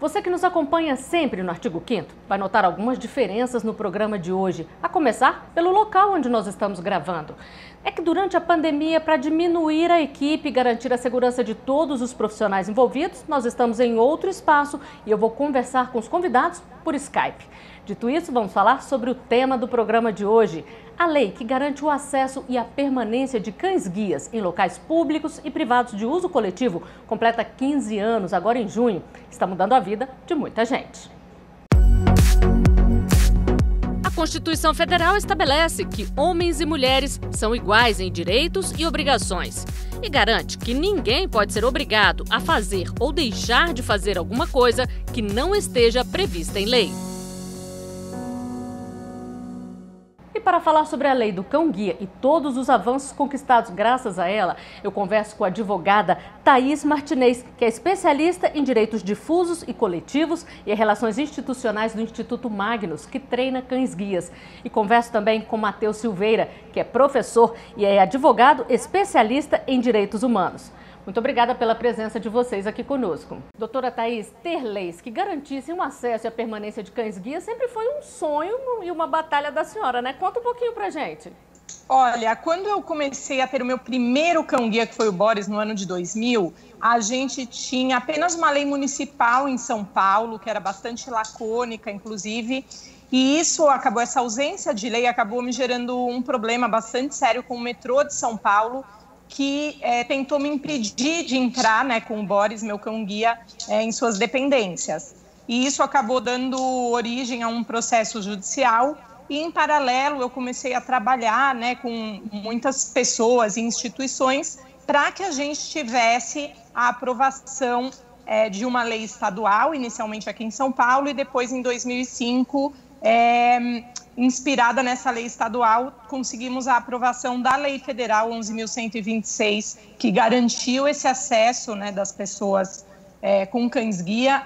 Você que nos acompanha sempre no Artigo 5º vai notar algumas diferenças no programa de hoje, a começar pelo local onde nós estamos gravando. É que durante a pandemia, para diminuir a equipe e garantir a segurança de todos os profissionais envolvidos, nós estamos em outro espaço e eu vou conversar com os convidados por Skype. Dito isso, vamos falar sobre o tema do programa de hoje. A lei que garante o acesso e a permanência de cães-guias em locais públicos e privados de uso coletivo completa 15 anos, agora em junho. Está mudando a vida de muita gente. A Constituição Federal estabelece que homens e mulheres são iguais em direitos e obrigações e garante que ninguém pode ser obrigado a fazer ou deixar de fazer alguma coisa que não esteja prevista em lei. E para falar sobre a lei do cão-guia e todos os avanços conquistados graças a ela, eu converso com a advogada Thaís Martinez, que é especialista em direitos difusos e coletivos e relações institucionais do Instituto Magnus, que treina cães-guias. E converso também com Matheus Silveira, que é professor e é advogado especialista em direitos humanos. Muito obrigada pela presença de vocês aqui conosco. Doutora Thaís, ter leis que garantissem o acesso e a permanência de cães-guia sempre foi um sonho e uma batalha da senhora, né? Conta um pouquinho pra gente. Olha, quando eu comecei a ter o meu primeiro cão-guia, que foi o Boris, no ano de 2000, a gente tinha apenas uma lei municipal em São Paulo, que era bastante lacônica, inclusive, e essa ausência de lei acabou me gerando um problema bastante sério com o metrô de São Paulo, que tentou me impedir de entrar, né, com o Boris, meu cão-guia, em suas dependências. E isso acabou dando origem a um processo judicial e, em paralelo, eu comecei a trabalhar, né, com muitas pessoas e instituições para que a gente tivesse a aprovação de uma lei estadual, inicialmente aqui em São Paulo, e depois, em 2005, inspirada nessa lei estadual, conseguimos a aprovação da Lei Federal 11.126, que garantiu esse acesso, né, das pessoas com cães-guia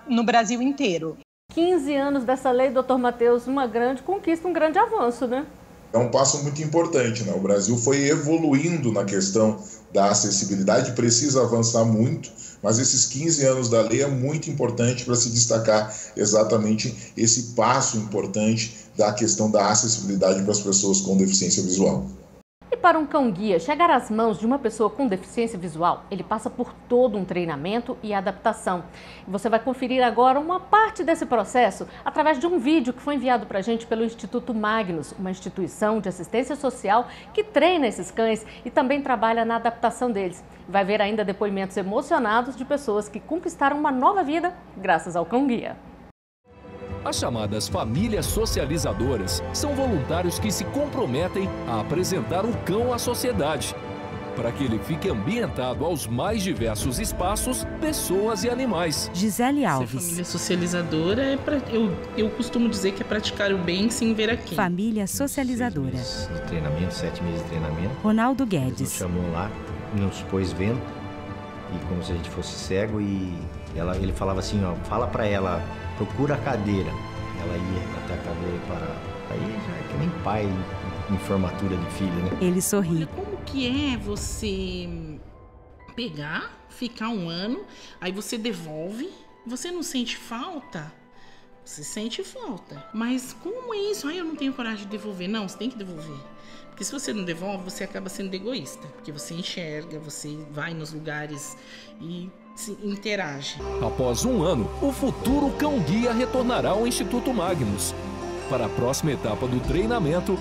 no Brasil inteiro. 15 anos dessa lei, doutor Matheus, uma grande conquista, um grande avanço, né? É um passo muito importante, né? O Brasil foi evoluindo na questão da acessibilidade, precisa avançar muito, mas esses 15 anos da lei é muito importante para se destacar exatamente esse passo importante da questão da acessibilidade para as pessoas com deficiência visual. E para um cão-guia chegar às mãos de uma pessoa com deficiência visual, ele passa por todo um treinamento e adaptação. Você vai conferir agora uma parte desse processo através de um vídeo que foi enviado para a gente pelo Instituto Magnus, uma instituição de assistência social que treina esses cães e também trabalha na adaptação deles. Vai ver ainda depoimentos emocionados de pessoas que conquistaram uma nova vida graças ao cão-guia. As chamadas famílias socializadoras são voluntários que se comprometem a apresentar o cão à sociedade, para que ele fique ambientado aos mais diversos espaços, pessoas e animais. Gisele Alves. Ser família socializadora eu costumo dizer que é praticar o bem sem ver a quem. Família socializadora. 6 meses de treinamento, 7 meses de treinamento. Ronaldo Guedes. Nos chamou lá, nos pôs vendo, e como se a gente fosse cego, e ele falava assim, ó, fala pra ela, procura a cadeira. Ela ia até a cadeira e parava. Aí já é que nem pai em formatura de filho, né? Ele sorri. Como que é você pegar, ficar um ano, aí você devolve, você não sente falta? Você sente falta. Mas como é isso? Ai, eu não tenho coragem de devolver. Não, você tem que devolver. Porque se você não devolve, você acaba sendo egoísta. Porque você enxerga, você vai nos lugares e se interage. Após um ano, o futuro cão-guia retornará ao Instituto Magnus para a próxima etapa do treinamento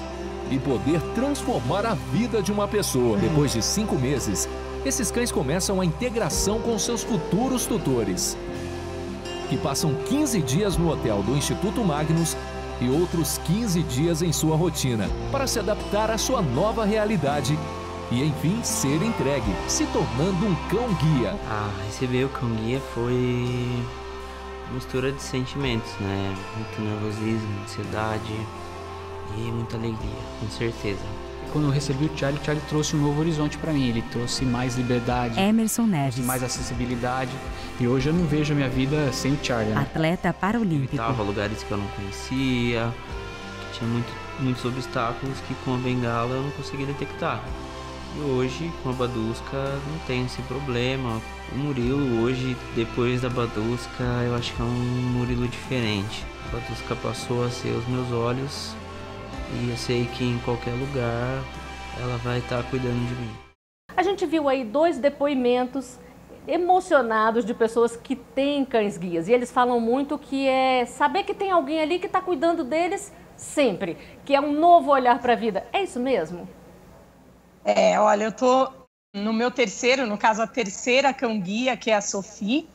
e poder transformar a vida de uma pessoa. Depois de 5 meses, esses cães começam a integração com seus futuros tutores, que passam 15 dias no hotel do Instituto Magnus e outros 15 dias em sua rotina, para se adaptar à sua nova realidade e, enfim, ser entregue, se tornando um cão-guia. Receber o cão-guia foi mistura de sentimentos, né? Muito nervosismo, ansiedade e muita alegria, com certeza. Quando eu recebi o Charlie trouxe um novo horizonte para mim. Ele trouxe mais liberdade, Emerson Neves, mais acessibilidade. E hoje eu não vejo a minha vida sem o Charlie, né? Atleta paralímpico. Evitava lugares que eu não conhecia, que tinha muitos obstáculos que com a bengala eu não conseguia detectar. E hoje, com a Badusca, não tem esse problema. O Murilo hoje, depois da Badusca, eu acho que é um Murilo diferente. A Badusca passou a ser os meus olhos e eu sei que em qualquer lugar ela vai estar cuidando de mim. A gente viu aí 2 depoimentos emocionados de pessoas que têm cães-guias. E eles falam muito que é saber que tem alguém ali que está cuidando deles sempre, que é um novo olhar para a vida. É isso mesmo? Olha, eu tô no meu terceiro, no caso a terceira cão-guia, que é a Sophie.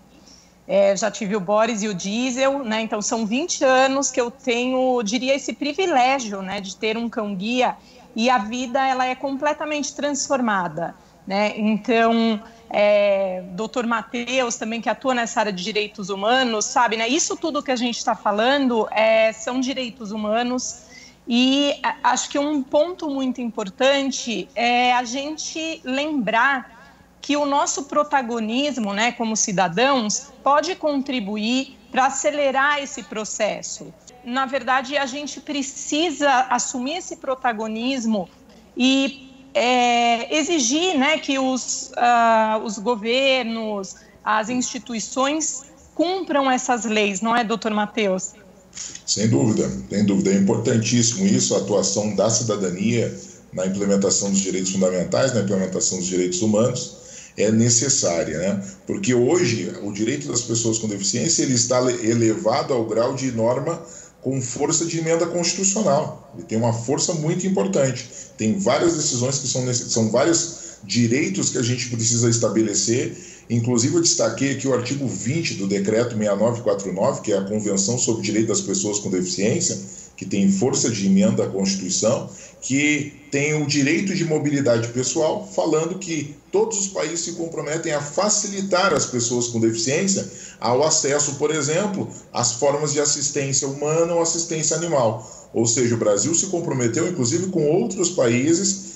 Já tive o Boris e o Diesel, né? Então são 20 anos que eu tenho, diria, esse privilégio, né, de ter um cão-guia, e a vida ela é completamente transformada, né? Então, Dr. Matheus também, que atua nessa área de direitos humanos, sabe, né? Isso tudo que a gente está falando são direitos humanos. E acho que um ponto muito importante é a gente lembrar que o nosso protagonismo, né, como cidadãos, pode contribuir para acelerar esse processo. Na verdade, a gente precisa assumir esse protagonismo e exigir, né, que os governos, as instituições cumpram essas leis, não é, doutor Matheus? Sem dúvida, é importantíssimo isso, a atuação da cidadania na implementação dos direitos fundamentais, na implementação dos direitos humanos, é necessária, né? Porque hoje o direito das pessoas com deficiência ele está elevado ao grau de norma com força de emenda constitucional. Ele tem uma força muito importante. Tem várias decisões que são vários direitos que a gente precisa estabelecer. Inclusive, eu destaquei aqui o artigo 20 do Decreto 6949, que é a Convenção sobre o Direito das Pessoas com Deficiência, que tem força de emenda à Constituição, que tem o direito de mobilidade pessoal, falando que todos os países se comprometem a facilitar as pessoas com deficiência ao acesso, por exemplo, às formas de assistência humana ou assistência animal. Ou seja, o Brasil se comprometeu, inclusive, com outros países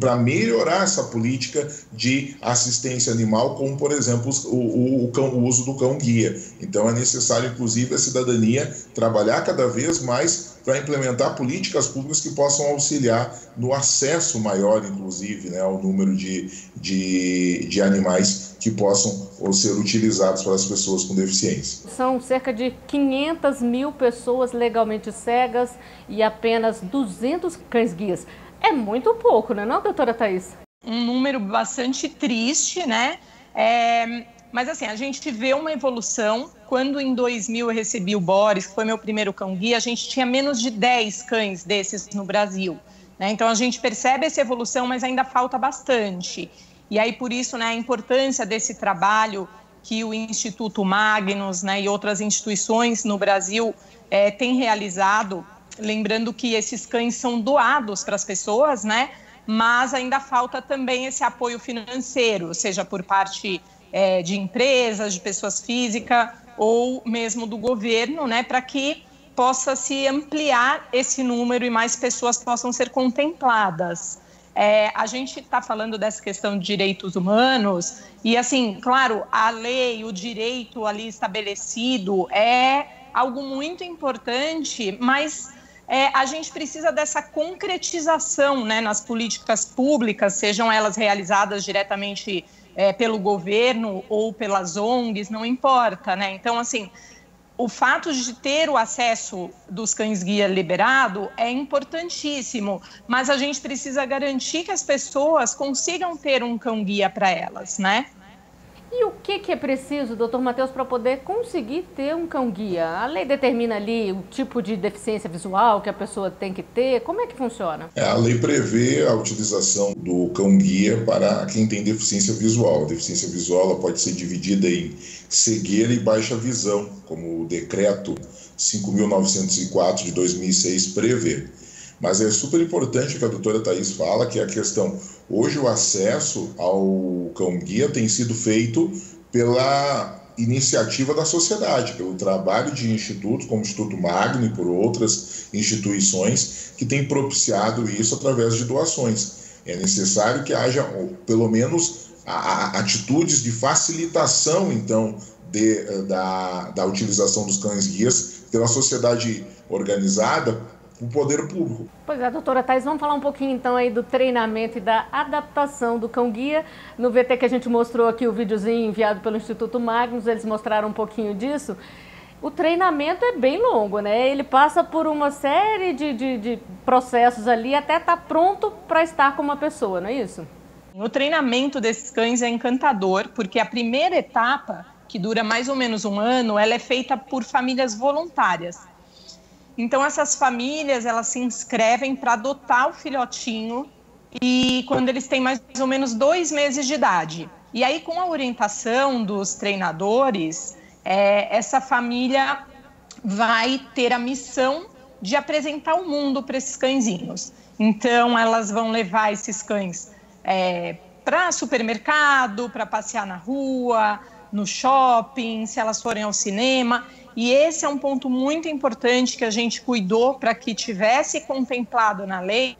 para melhorar essa política de assistência animal, como, por exemplo, o uso do cão-guia. Então, é necessário, inclusive, a cidadania trabalhar cada vez mais para implementar políticas públicas que possam auxiliar no acesso maior, inclusive, né, ao número de animais que possam ser utilizados pelas pessoas com deficiência. São cerca de 500 mil pessoas legalmente cegas e apenas 200 cães-guias. É muito pouco, não, doutora Thaís? Um número bastante triste, né? Mas assim, a gente vê uma evolução. Quando em 2000 eu recebi o Boris, que foi meu primeiro cão-guia, a gente tinha menos de 10 cães desses no Brasil, né? Então a gente percebe essa evolução, mas ainda falta bastante. E aí por isso, né, a importância desse trabalho que o Instituto Magnus, né, e outras instituições no Brasil têm realizado. Lembrando que esses cães são doados para as pessoas, né? Mas ainda falta também esse apoio financeiro, seja por parte de empresas, de pessoas físicas ou mesmo do governo, né? Para que possa se ampliar esse número e mais pessoas possam ser contempladas. A gente está falando dessa questão de direitos humanos e, assim, claro, a lei, o direito ali estabelecido é algo muito importante, mas a gente precisa dessa concretização, né, nas políticas públicas, sejam elas realizadas diretamente pelo governo ou pelas ONGs, não importa, né? Então, assim, o fato de ter o acesso dos cães-guia liberado é importantíssimo, mas a gente precisa garantir que as pessoas consigam ter um cão-guia para elas, né? E o que é preciso, doutor Matheus, para poder conseguir ter um cão-guia? A lei determina ali o tipo de deficiência visual que a pessoa tem que ter. Como é que funciona? A lei prevê a utilização do cão-guia para quem tem deficiência visual. A deficiência visual ela pode ser dividida em cegueira e baixa visão, como o Decreto 5.904 de 2006 prevê. Mas é super importante o que a doutora Thaís fala, que é a questão, hoje o acesso ao cão-guia tem sido feito pela iniciativa da sociedade, pelo trabalho de institutos como o Instituto Magno e por outras instituições que têm propiciado isso através de doações. É necessário que haja, pelo menos, atitudes de facilitação, então, da utilização dos cães-guias pela sociedade organizada, o poder público. Pois é, doutora Thaís, vamos falar um pouquinho então aí do treinamento e da adaptação do cão-guia. No VT que a gente mostrou aqui o videozinho enviado pelo Instituto Magnus, eles mostraram um pouquinho disso. O treinamento é bem longo, né? Ele passa por uma série de processos ali até estar pronto para estar com uma pessoa, não é isso? O treinamento desses cães é encantador, porque a primeira etapa, que dura mais ou menos um ano, ela é feita por famílias voluntárias. Então, essas famílias, elas se inscrevem para adotar o filhotinho e quando eles têm mais ou menos 2 meses de idade. E aí, com a orientação dos treinadores, essa família vai ter a missão de apresentar o mundo para esses cãezinhos. Então, elas vão levar esses cães para supermercado, para passear na rua, no shopping, se elas forem ao cinema. E esse é um ponto muito importante que a gente cuidou para que tivesse contemplado na lei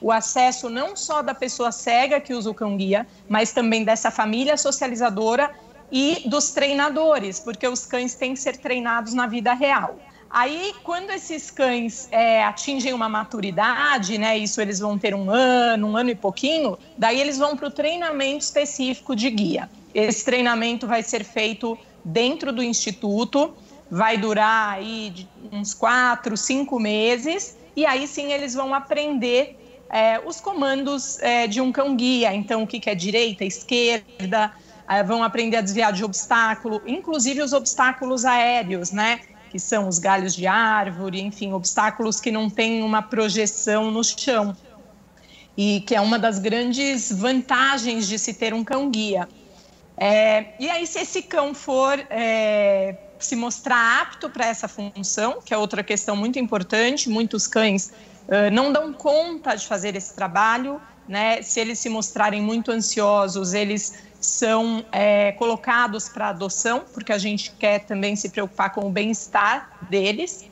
o acesso não só da pessoa cega que usa o cão-guia, mas também dessa família socializadora e dos treinadores, porque os cães têm que ser treinados na vida real. Aí, quando esses cães atingem uma maturidade, né, isso eles vão ter um ano e pouquinho, daí eles vão para o treinamento específico de guia. Esse treinamento vai ser feito dentro do Instituto, vai durar aí uns 4, 5 meses, e aí sim eles vão aprender os comandos de um cão-guia. Então, o que é direita, esquerda, vão aprender a desviar de obstáculo, inclusive os obstáculos aéreos, né? Que são os galhos de árvore, enfim, obstáculos que não têm uma projeção no chão. E que é uma das grandes vantagens de se ter um cão-guia. E aí, se esse cão for se mostrar apto para essa função, que é outra questão muito importante, muitos cães não dão conta de fazer esse trabalho, né? Se eles se mostrarem muito ansiosos, eles são colocados para adoção, porque a gente quer também se preocupar com o bem-estar deles.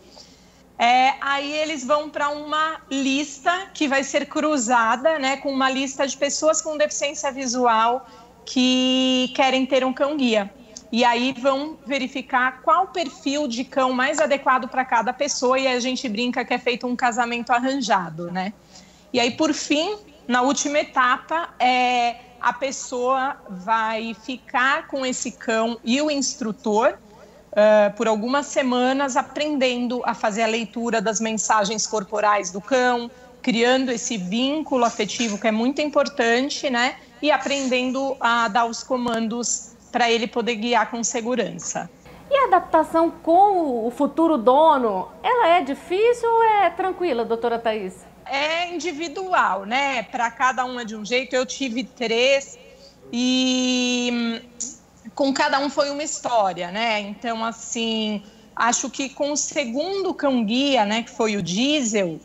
Aí eles vão para uma lista que vai ser cruzada, né, com uma lista de pessoas com deficiência visual que querem ter um cão-guia. E aí vão verificar qual perfil de cão mais adequado para cada pessoa, e aí a gente brinca que é feito um casamento arranjado, né? E aí, por fim, na última etapa, a pessoa vai ficar com esse cão e o instrutor por algumas semanas aprendendo a fazer a leitura das mensagens corporais do cão, criando esse vínculo afetivo que é muito importante, né? E aprendendo a dar os comandos para ele poder guiar com segurança. E a adaptação com o futuro dono, ela é difícil ou é tranquila, doutora Thaís? É individual, né? Para cada um é de um jeito. Eu tive 3 e com cada um foi uma história, né? Então, assim, acho que com o segundo cão-guia, né, que foi o Diesel,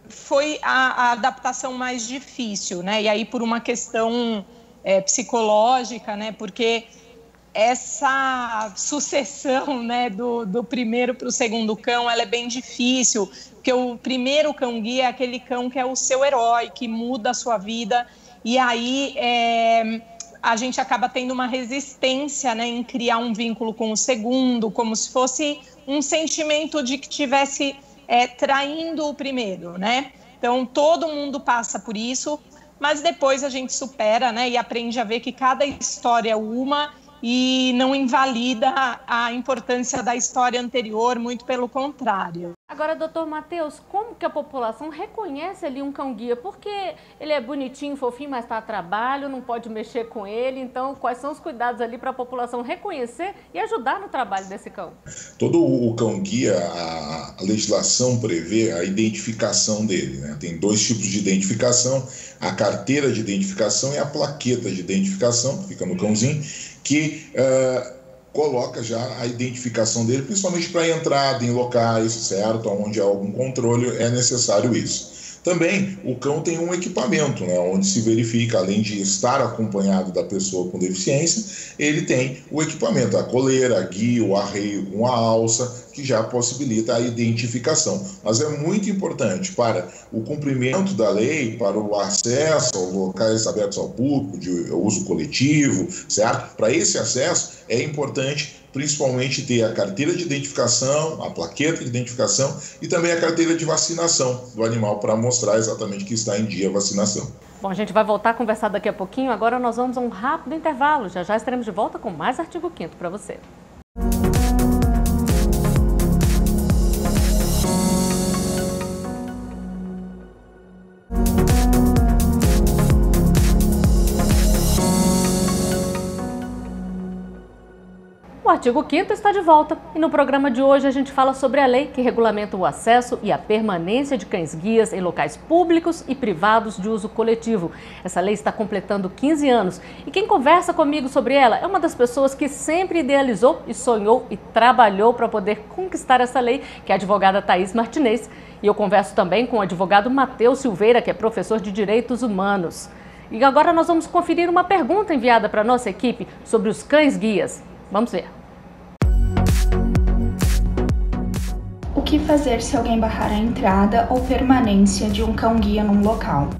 foi a adaptação mais difícil, né? E aí por uma questão psicológica, né? Porque essa sucessão, né, do primeiro para o segundo cão, ela é bem difícil, porque o primeiro cão-guia é aquele cão que é o seu herói, que muda a sua vida, e aí a gente acaba tendo uma resistência, né, em criar um vínculo com o segundo, como se fosse um sentimento de que tivesse traindo o primeiro, né? Então, todo mundo passa por isso, mas depois a gente supera, né, e aprende a ver que cada história é uma e não invalida a importância da história anterior, muito pelo contrário. Agora, doutor Matheus, como que a população reconhece ali um cão-guia? Porque ele é bonitinho, fofinho, mas está a trabalho, não pode mexer com ele. Então, quais são os cuidados ali para a população reconhecer e ajudar no trabalho desse cão? Todo o cão-guia, a legislação prevê a identificação dele, né? Tem 2 tipos de identificação, a carteira de identificação e a plaqueta de identificação, que fica no cãozinho, que coloca já a identificação dele, principalmente para entrada em locais, certo? Onde há algum controle, é necessário isso. Também o cão tem um equipamento, né, onde se verifica, além de estar acompanhado da pessoa com deficiência, ele tem o equipamento, a coleira, a guia, o arreio com a alça, que já possibilita a identificação. Mas é muito importante para o cumprimento da lei, para o acesso aos locais abertos ao público, de uso coletivo, certo? Para esse acesso é importante principalmente ter a carteira de identificação, a plaqueta de identificação e também a carteira de vacinação do animal para mostrar exatamente que está em dia a vacinação. Bom, a gente vai voltar a conversar daqui a pouquinho. Agora nós vamos a um rápido intervalo. Já já estaremos de volta com mais Artigo 5º para você. O Artigo 5º está de volta e no programa de hoje a gente fala sobre a lei que regulamenta o acesso e a permanência de cães-guias em locais públicos e privados de uso coletivo. Essa lei está completando 15 anos e quem conversa comigo sobre ela é uma das pessoas que sempre idealizou e sonhou e trabalhou para poder conquistar essa lei, que é a advogada Thaís Martinez. E eu converso também com o advogado Matheus Silveira, que é professor de Direitos Humanos. E agora nós vamos conferir uma pergunta enviada para a nossa equipe sobre os cães-guias. Vamos ver. O que fazer se alguém barrar a entrada ou permanência de um cão-guia num local?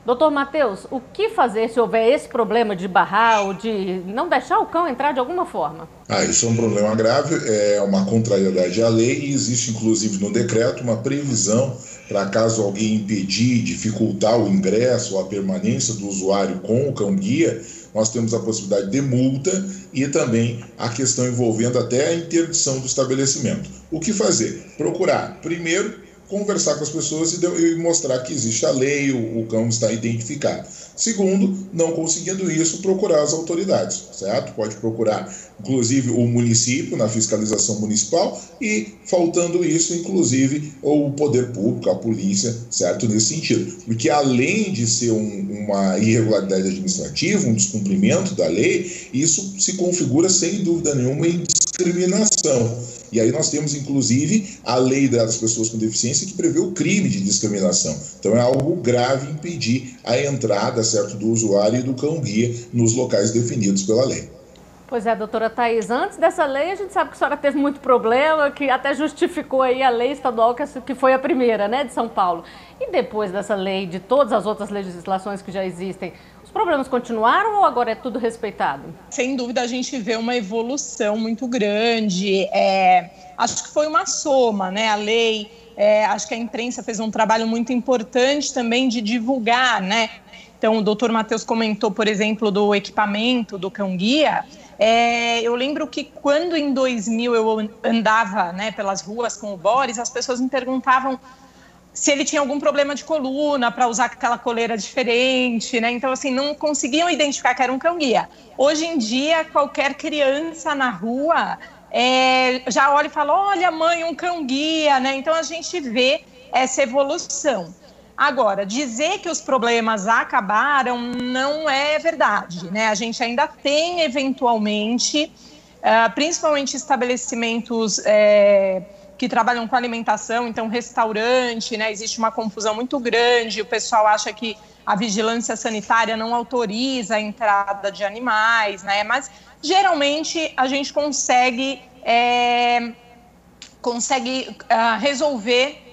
Doutor Matheus, o que fazer se houver esse problema de barrar ou de não deixar o cão entrar de alguma forma? Isso é um problema grave, é uma contrariedade à lei e existe inclusive no decreto uma previsão para caso alguém impedir, dificultar o ingresso ou a permanência do usuário com o cão-guia, nós temos a possibilidade de multa e também a questão envolvendo até a interdição do estabelecimento. O que fazer? Procurar, primeiro, conversar com as pessoas e mostrar que existe a lei, o cão está identificado. Segundo, não conseguindo isso, procurar as autoridades, certo? Pode procurar, inclusive, o município, na fiscalização municipal e, faltando isso, inclusive, o poder público, a polícia, certo? Nesse sentido. Porque, além de ser uma irregularidade administrativa, um descumprimento da lei, isso se configura, sem dúvida nenhuma, em discriminação. E aí nós temos, inclusive, a lei das pessoas com deficiência que prevê o crime de discriminação. Então é algo grave impedir a entrada, certo, do usuário e do cão-guia nos locais definidos pela lei. Pois é, doutora Thaís, antes dessa lei a gente sabe que a senhora teve muito problema, que até justificou aí a lei estadual que foi a primeira, né, de São Paulo. E depois dessa lei, de todas as outras legislações que já existem, os problemas continuaram ou agora é tudo respeitado? Sem dúvida a gente vê uma evolução muito grande, acho que foi uma soma, né, a lei, acho que a imprensa fez um trabalho muito importante também de divulgar, né. Então o doutor Matheus comentou, por exemplo, do equipamento do cão-guia. Eu lembro que quando em 2000 eu andava, né, pelas ruas com o Boris, as pessoas me perguntavam se ele tinha algum problema de coluna para usar aquela coleira diferente, né? Então, assim, não conseguiam identificar que era um cão-guia. Hoje em dia, qualquer criança na rua já olha e fala, olha, mãe, um cão-guia, né? Então, a gente vê essa evolução. Agora, dizer que os problemas acabaram não é verdade, né? A gente ainda tem, eventualmente, principalmente estabelecimentos que trabalham com alimentação, então restaurante, né? Existe uma confusão muito grande, o pessoal acha que a vigilância sanitária não autoriza a entrada de animais, né? Mas, geralmente, a gente consegue resolver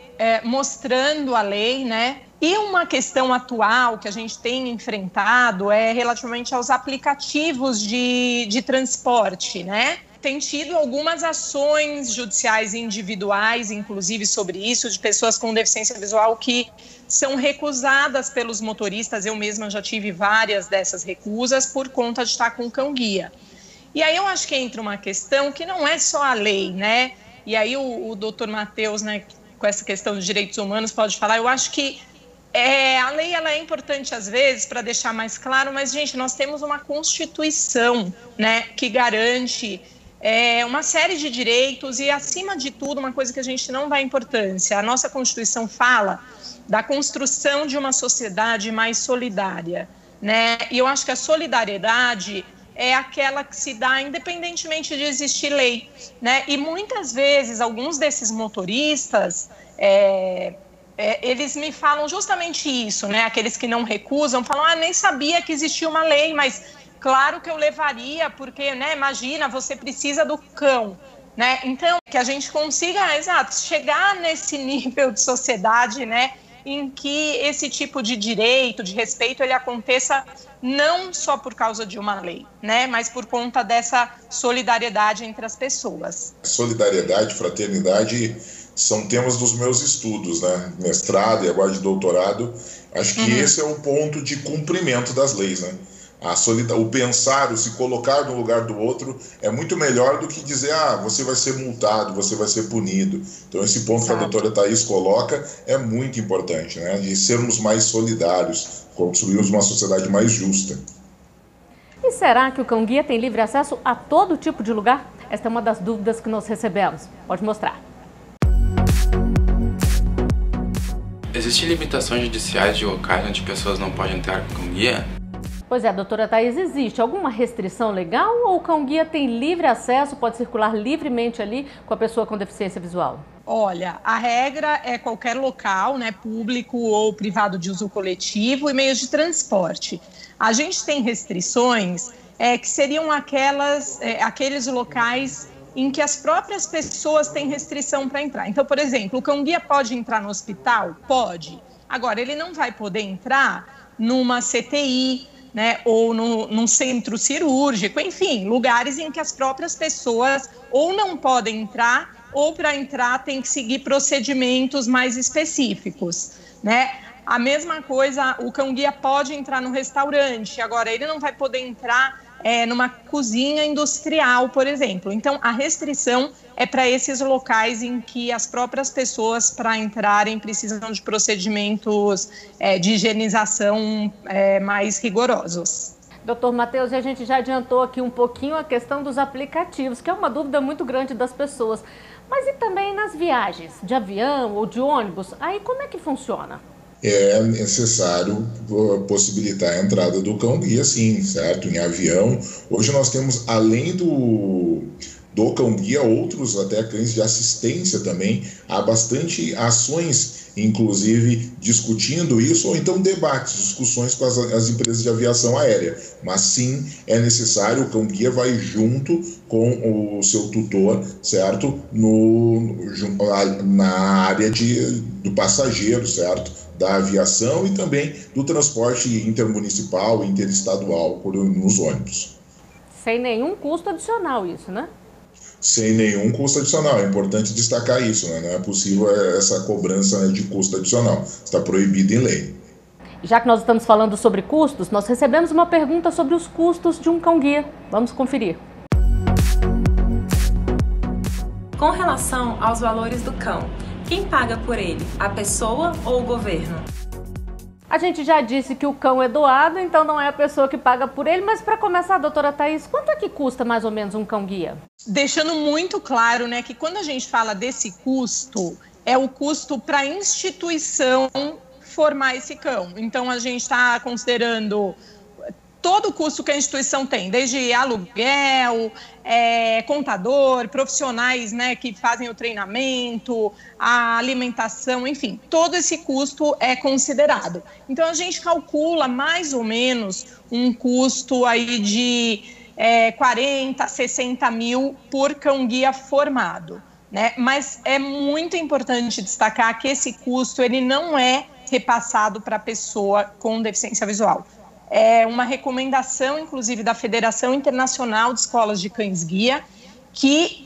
mostrando a lei, né? E uma questão atual que a gente tem enfrentado é relativamente aos aplicativos de transporte, né? Tem tido algumas ações judiciais individuais, inclusive sobre isso, de pessoas com deficiência visual que são recusadas pelos motoristas. Eu mesma já tive várias dessas recusas por conta de estar com cão-guia. E aí eu acho que entra uma questão que não é só a lei, né? E aí o doutor Matheus, né, com essa questão dos direitos humanos, pode falar. Eu acho que a lei ela é importante às vezes para deixar mais claro, mas, gente, nós temos uma Constituição, né, que garante uma série de direitos e, acima de tudo, uma coisa que a gente não dá importância. A nossa Constituição fala da construção de uma sociedade mais solidária, né? E eu acho que a solidariedade é aquela que se dá independentemente de existir lei, né? E muitas vezes, alguns desses motoristas, eles me falam justamente isso, né? Aqueles que não recusam, falam, nem sabia que existia uma lei, mas claro que eu levaria, porque, né, imagina, você precisa do cão. né? Então, que a gente consiga, exato, chegar nesse nível de sociedade, né, em que esse tipo de direito, de respeito, ele aconteça não só por causa de uma lei, né, mas por conta dessa solidariedade entre as pessoas. Solidariedade, fraternidade são temas dos meus estudos, né, mestrado e agora de doutorado. Acho que esse é o ponto de cumprimento das leis, né? O pensar, o se colocar no lugar do outro é muito melhor do que dizer, você vai ser multado, você vai ser punido. Então esse ponto que a doutora Thaís coloca é muito importante, né? De sermos mais solidários, construirmos uma sociedade mais justa. E será que o cão-guia tem livre acesso a todo tipo de lugar? Esta é uma das dúvidas que nós recebemos. Pode mostrar. Existem limitações judiciais de locais onde pessoas não podem entrar com cão-guia? Pois é, doutora Thaís, existe alguma restrição legal ou o cão-guia tem livre acesso, pode circular livremente ali com a pessoa com deficiência visual? Olha, a regra é qualquer local, né, público ou privado de uso coletivo e meios de transporte. A gente tem restrições que seriam aqueles locais em que as próprias pessoas têm restrição para entrar. Então, por exemplo, o cão-guia pode entrar no hospital? Pode. Agora, ele não vai poder entrar numa CTI, né, ou num centro cirúrgico, enfim, lugares em que as próprias pessoas ou não podem entrar, ou para entrar tem que seguir procedimentos mais específicos, né? A mesma coisa, o cão-guia pode entrar no restaurante, agora ele não vai poder entrar numa cozinha industrial, por exemplo. Então, a restrição é para esses locais em que as próprias pessoas, para entrarem, precisam de procedimentos de higienização mais rigorosos. Doutor Matheus, a gente já adiantou aqui um pouquinho a questão dos aplicativos, que é uma dúvida muito grande das pessoas. Mas e também nas viagens de avião ou de ônibus? Aí como é que funciona? É necessário possibilitar a entrada do cão-guia, sim, certo? Em avião. Hoje nós temos, além do cão-guia, outros até cães de assistência também. Há bastante ações, inclusive, discutindo isso, ou então debates, discussões com as empresas de aviação aérea. Mas sim, é necessário, o cão-guia vai junto com o seu tutor, certo? Na área do passageiro, certo? Da aviação e também do transporte intermunicipal e interestadual nos ônibus. Sem nenhum custo adicional isso, né? Sem nenhum custo adicional, é importante destacar isso, né? Não é possível essa cobrança de custo adicional, está proibido em lei. Já que nós estamos falando sobre custos, nós recebemos uma pergunta sobre os custos de um cão-guia. Vamos conferir. Com relação aos valores do cão, quem paga por ele, a pessoa ou o governo? A gente já disse que o cão é doado, então não é a pessoa que paga por ele, mas para começar, doutora Thaís, quanto é que custa mais ou menos um cão-guia? Deixando muito claro, né, que quando a gente fala desse custo, é o custo para a instituição formar esse cão. Então a gente está considerando todo o custo que a instituição tem, desde aluguel, contador, profissionais, né, que fazem o treinamento, a alimentação, enfim, todo esse custo é considerado. Então, a gente calcula mais ou menos um custo aí de 40, 60 mil por cão-guia formado, né? Mas é muito importante destacar que esse custo ele não é repassado para a pessoa com deficiência visual. É uma recomendação, inclusive, da Federação Internacional de Escolas de Cães-Guia, que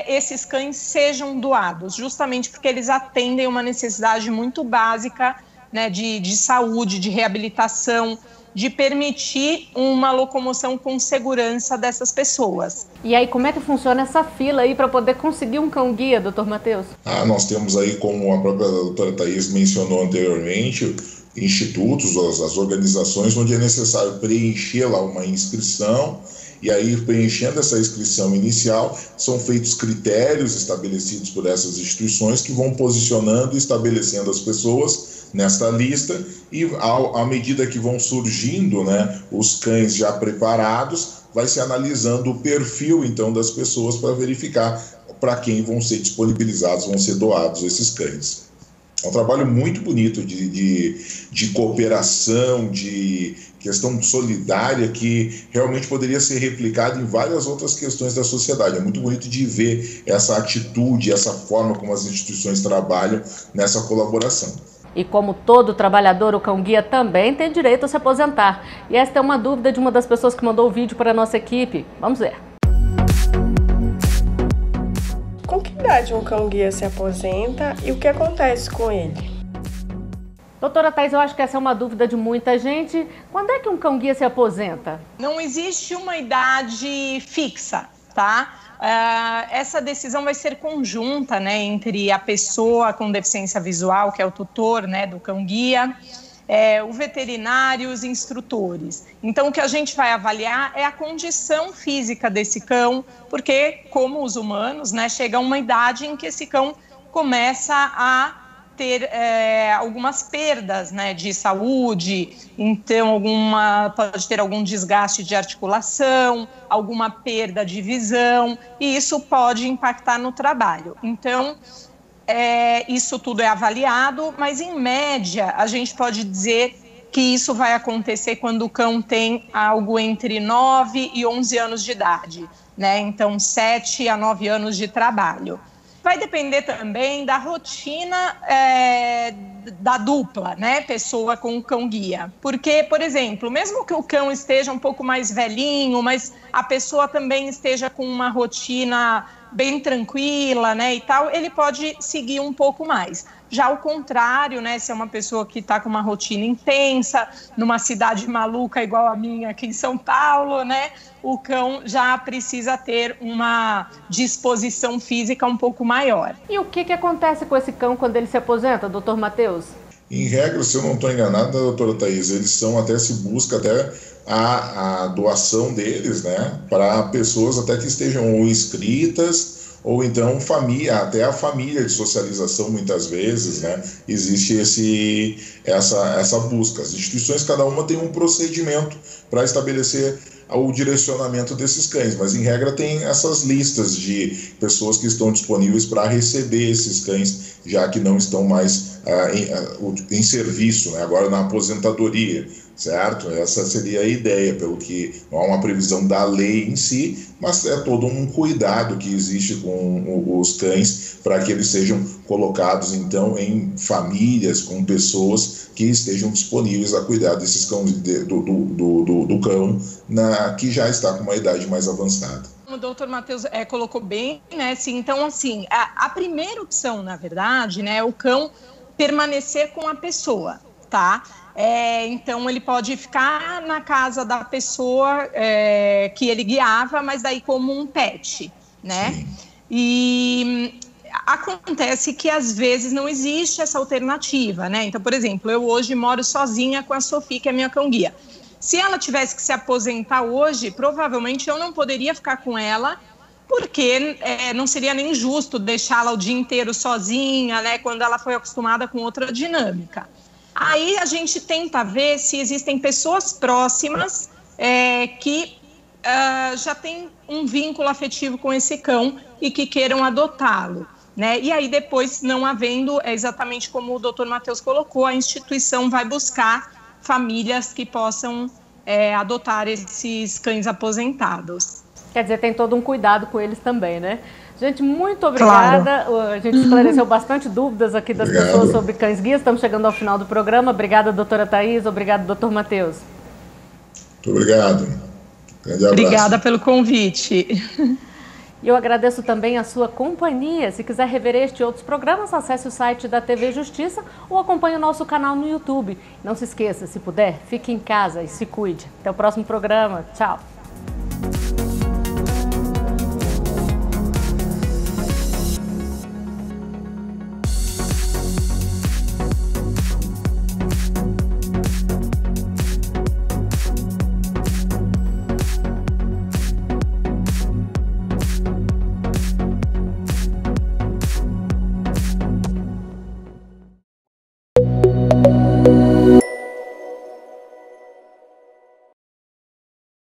esses cães sejam doados, justamente porque eles atendem uma necessidade muito básica, né, de saúde, de reabilitação, de permitir uma locomoção com segurança dessas pessoas. E aí, como é que funciona essa fila aí para poder conseguir um cão-guia, doutor Matheus? Nós temos aí, como a própria doutora Thaís mencionou anteriormente, institutos, as organizações onde é necessário preencher lá uma inscrição, e aí preenchendo essa inscrição inicial são feitos critérios estabelecidos por essas instituições que vão posicionando e estabelecendo as pessoas nesta lista, e à medida que vão surgindo, né, os cães já preparados, vai se analisando o perfil então das pessoas para verificar para quem vão ser disponibilizados, vão ser doados esses cães. É um trabalho muito bonito de cooperação, de questão solidária, que realmente poderia ser replicado em várias outras questões da sociedade. É muito bonito de ver essa atitude, essa forma como as instituições trabalham nessa colaboração. E como todo trabalhador, o cão-guia também tem direito a se aposentar. E esta é uma dúvida de uma das pessoas que mandou o vídeo para a nossa equipe. Vamos ver. Com que idade um cão-guia se aposenta e o que acontece com ele? Doutora Thaís, eu acho que essa é uma dúvida de muita gente. Quando é que um cão-guia se aposenta? Não existe uma idade fixa, tá? Essa decisão vai ser conjunta, né, entre a pessoa com deficiência visual, que é o tutor, né, do cão-guia, o veterinário e os instrutores. Então, o que a gente vai avaliar é a condição física desse cão, porque, como os humanos, né, chega uma idade em que esse cão começa a ter algumas perdas, né, de saúde, então pode ter algum desgaste de articulação, alguma perda de visão, e isso pode impactar no trabalho. Então, isso tudo é avaliado, mas em média a gente pode dizer que isso vai acontecer quando o cão tem algo entre 9 e 11 anos de idade, né? Então 7 a 9 anos de trabalho. Vai depender também da rotina da dupla, né? Pessoa com o cão-guia. Porque, por exemplo, mesmo que o cão esteja um pouco mais velhinho, mas a pessoa também esteja com uma rotina bem tranquila, né, e tal, ele pode seguir um pouco mais. Já ao contrário, né, se é uma pessoa que está com uma rotina intensa, numa cidade maluca igual a minha aqui em São Paulo, né, o cão já precisa ter uma disposição física um pouco maior. E o que acontece com esse cão quando ele se aposenta, doutor Matheus? Em regra, se eu não estou enganado, doutora Thaís, eles são até, se busca até a doação deles, né, para pessoas até que estejam ou inscritas, ou então até a família de socialização, muitas vezes, né, existe essa busca. As instituições, cada uma tem um procedimento para estabelecer o direcionamento desses cães, mas em regra tem essas listas de pessoas que estão disponíveis para receber esses cães, já que não estão mais em serviço, né, agora na aposentadoria, certo? Essa seria a ideia, pelo que não há uma previsão da lei em si, mas é todo um cuidado que existe com os cães para que eles sejam colocados, então, em famílias, com pessoas que estejam disponíveis a cuidar desses cães, do cão que já está com uma idade mais avançada. O doutor Matheus colocou bem, né? Assim, então, assim, a primeira opção, na verdade, né, é o cão permanecer com a pessoa, tá? Então, ele pode ficar na casa da pessoa que ele guiava, mas daí como um pet, né? Sim. E acontece que, às vezes, não existe essa alternativa, né? Então, por exemplo, eu hoje moro sozinha com a Sofia, que é minha cão-guia. Se ela tivesse que se aposentar hoje, provavelmente eu não poderia ficar com ela, porque não seria nem justo deixá-la o dia inteiro sozinha, né? Quando ela foi acostumada com outra dinâmica. Aí a gente tenta ver se existem pessoas próximas que já têm um vínculo afetivo com esse cão e que queiram adotá-lo, né? E aí depois, não havendo, exatamente como o doutor Matheus colocou, a instituição vai buscar famílias que possam adotar esses cães aposentados. Quer dizer, tem todo um cuidado com eles também, né? Gente, muito obrigada. Claro. A gente esclareceu bastante dúvidas aqui das pessoas sobre cães-guias. Estamos chegando ao final do programa. Obrigada, doutora Thaís. Obrigado, doutor Matheus. Muito obrigado. Grande abraço. Obrigada pelo convite. E eu agradeço também a sua companhia. Se quiser rever este e outros programas, acesse o site da TV Justiça ou acompanhe o nosso canal no YouTube. Não se esqueça, se puder, fique em casa e se cuide. Até o próximo programa. Tchau.